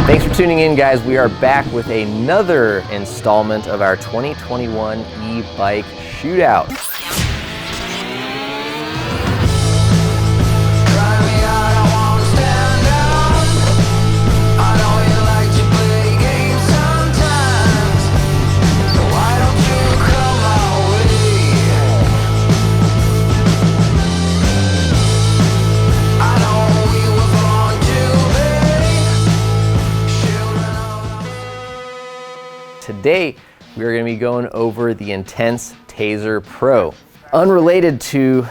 Thanks for tuning in, guys. We are back with another installment of our 2021 e-bike shootout. Today, we are going to be going over the Intense Tazer Pro. Unrelated to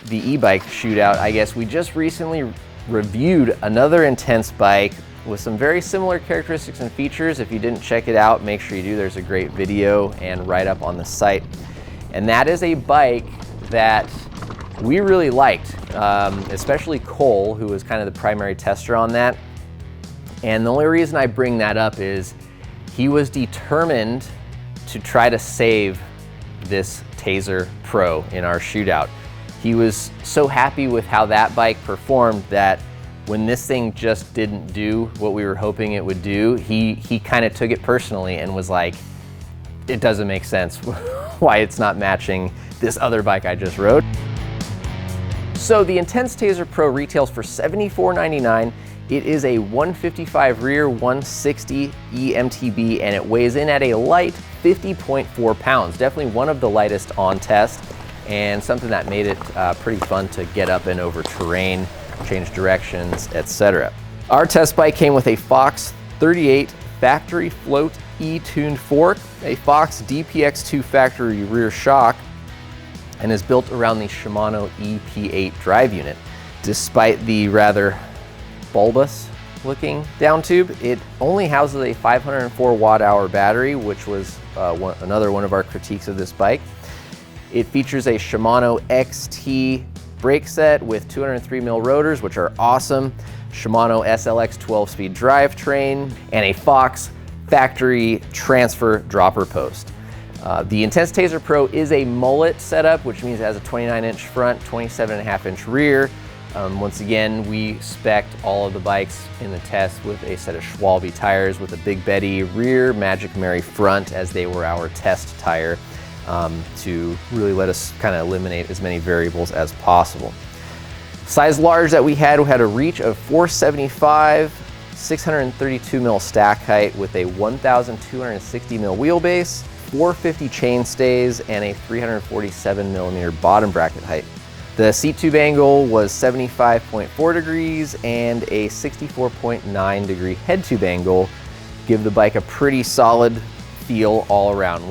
the e-bike shootout, I guess we just recently reviewed another Intense bike with some very similar characteristics and features. If you didn't check it out, make sure you do. There's a great video and write-up on the site. And that is a bike that we really liked, especially Cole, who was kind of the primary tester on that. And the only reason I bring that up is he was determined to try to save this Tazer Pro in our shootout. He was so happy with how that bike performed that when this thing just didn't do what we were hoping it would do, he kind of took it personally and was like, it doesn't make sense why it's not matching this other bike I just rode. So the Intense Tazer Pro retails for $74.99. It is a 155 rear, 160 eMTB, and it weighs in at a light 50.4 pounds. Definitely one of the lightest on test, and something that made it pretty fun to get up and over terrain, change directions, etc. Our test bike came with a Fox 38 factory float E-tuned fork, a Fox DPX2 factory rear shock, and is built around the Shimano EP8 drive unit. Despite the rather bulbous looking down tube, it only houses a 504 watt-hour battery, which was another one of our critiques of this bike. It features a Shimano XT brake set with 203mm rotors, which are awesome, Shimano SLX 12-speed drivetrain, and a Fox factory transfer dropper post. The Intense Tazer Pro is a mullet setup, which means it has a 29-inch front, 27.5-inch rear. Once again, we spec'd all of the bikes in the test with a set of Schwalbe tires with a Big Betty rear, Magic Mary front, as they were our test tire, to really let us kind of eliminate as many variables as possible. Size large that we had a reach of 475, 632mm stack height with a 1,260mm wheelbase, 450 chain stays, and a 347mm bottom bracket height. The seat tube angle was 75.4 degrees and a 64.9 degree head tube angle give the bike a pretty solid feel all around.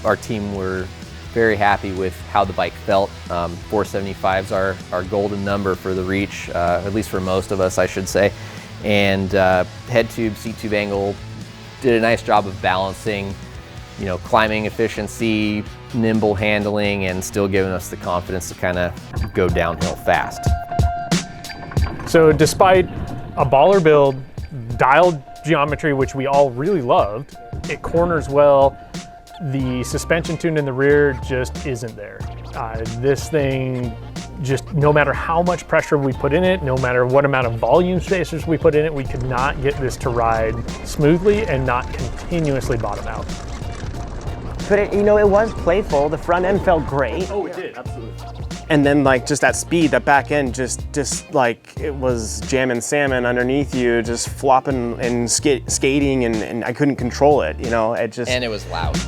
Our team were very happy with how the bike felt. 475's our golden number for the reach, at least for most of us, I should say. And head tube, seat tube angle did a nice job of balancing, you know, climbing efficiency, nimble handling, and still giving us the confidence to kind of go downhill fast. So despite a baller build, dialed geometry, which we all really loved, it corners well. The suspension tune in the rear just isn't there. This thing, just no matter how much pressure we put in it, no matter what amount of volume spacers we put in it, we could not get this to ride smoothly and not continuously bottom out. But it, you know, it was playful. The front end felt great. Oh, it did, absolutely. And then like just that speed, that back end, just like it was jamming salmon underneath you, just flopping and skating, and I couldn't control it, you know, it just. And it was loud.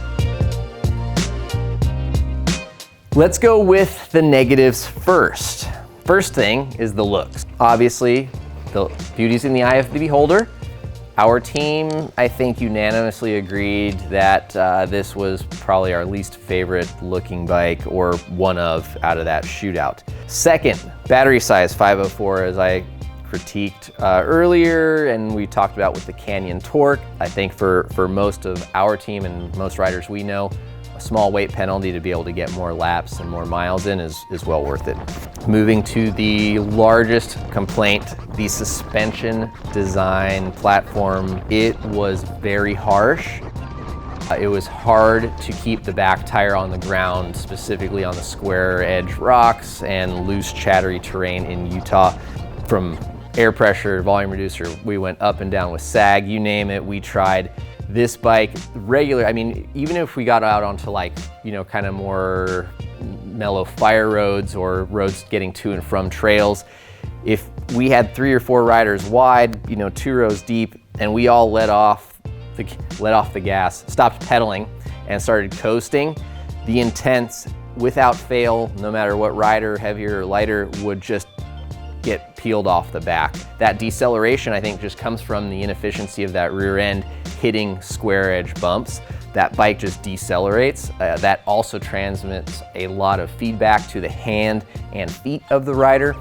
Let's go with the negatives first. First thing is the looks. Obviously, the beauty's in the eye of the beholder. Our team, I think, unanimously agreed that this was probably our least favorite looking bike, or one of, out of that shootout. Second, battery size 504, as I critiqued earlier, and we talked about with the Canyon torque. I think for most of our team and most riders we know, a small weight penalty to be able to get more laps and more miles in is well worth it. Moving to the largest complaint, the suspension design platform. It was very harsh. It was hard to keep the back tire on the ground, specifically on the square edge rocks and loose chattery terrain in Utah. From air pressure, volume reducer. We went up and down with sag, you name it, we tried. This bike, regular, I mean, even if we got out onto like, you know, kind of more mellow fire roads or roads getting to and from trails, if we had 3 or 4 riders wide, you know, 2 rows deep, and we all let off the gas, stopped pedaling, and started coasting, the Intense, without fail, no matter what rider, heavier or lighter, would just get peeled off the back. That deceleration, I think, just comes from the inefficiency of that rear end hitting square edge bumps. That bike just decelerates. That also transmits a lot of feedback to the hand and feet of the rider.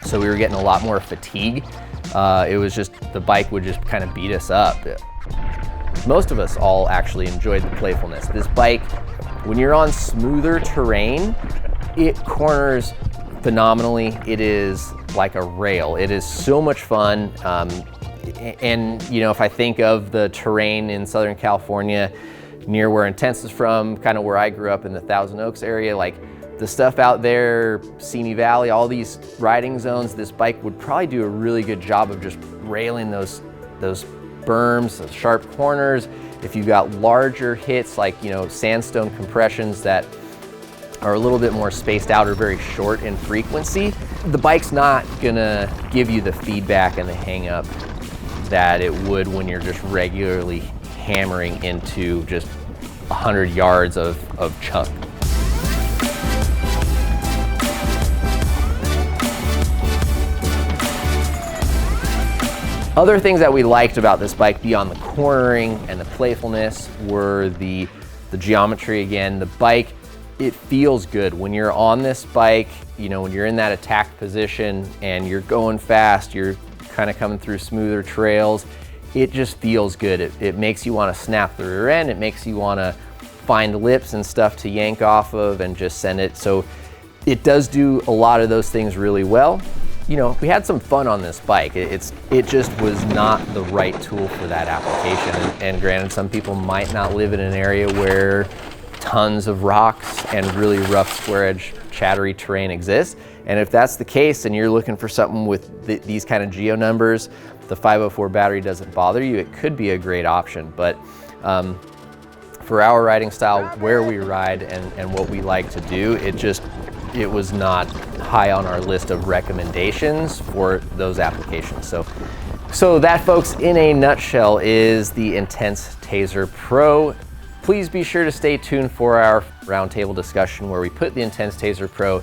So we were getting a lot more fatigue. It was just, the bike would just kind of beat us up. Most of us all actually enjoyed the playfulness. This bike, when you're on smoother terrain, it corners phenomenally. It is like a rail. It is so much fun. And you know, if I think of the terrain in Southern California, near where Intense is from, kind of where I grew up in the Thousand Oaks area, like the stuff out there, Simi Valley, all these riding zones, this bike would probably do a really good job of just railing those berms, those sharp corners. If you've got larger hits like, you know, sandstone compressions that are a little bit more spaced out or very short in frequency, the bike's not gonna give you the feedback and the hang up that it would when you're just regularly hammering into just 100 yards of chunk. Other things that we liked about this bike beyond the cornering and the playfulness were the geometry. Again, the bike, it feels good. When you're on this bike, you know, when you're in that attack position and you're going fast, you're kind of coming through smoother trails, it just feels good. It makes you want to snap the rear end. It makes you want to find lips and stuff to yank off of and just send it. So it does do a lot of those things really well. You know, we had some fun on this bike. It just was not the right tool for that application. And granted, some people might not live in an area where tons of rocks and really rough square edge chattery terrain exists. And if that's the case and you're looking for something with these kind of geo numbers, the 504 battery doesn't bother you, it could be a great option. But for our riding style, where we ride and what we like to do, it was not high on our list of recommendations for those applications. So that, folks, in a nutshell, is the Intense Tazer Pro. Please be sure to stay tuned for our roundtable discussion where we put the Intense Tazer Pro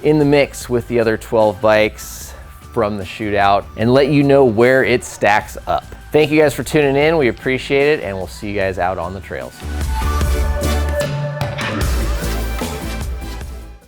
in the mix with the other 12 bikes from the shootout and let you know where it stacks up. Thank you guys for tuning in. We appreciate it, and we'll see you guys out on the trails.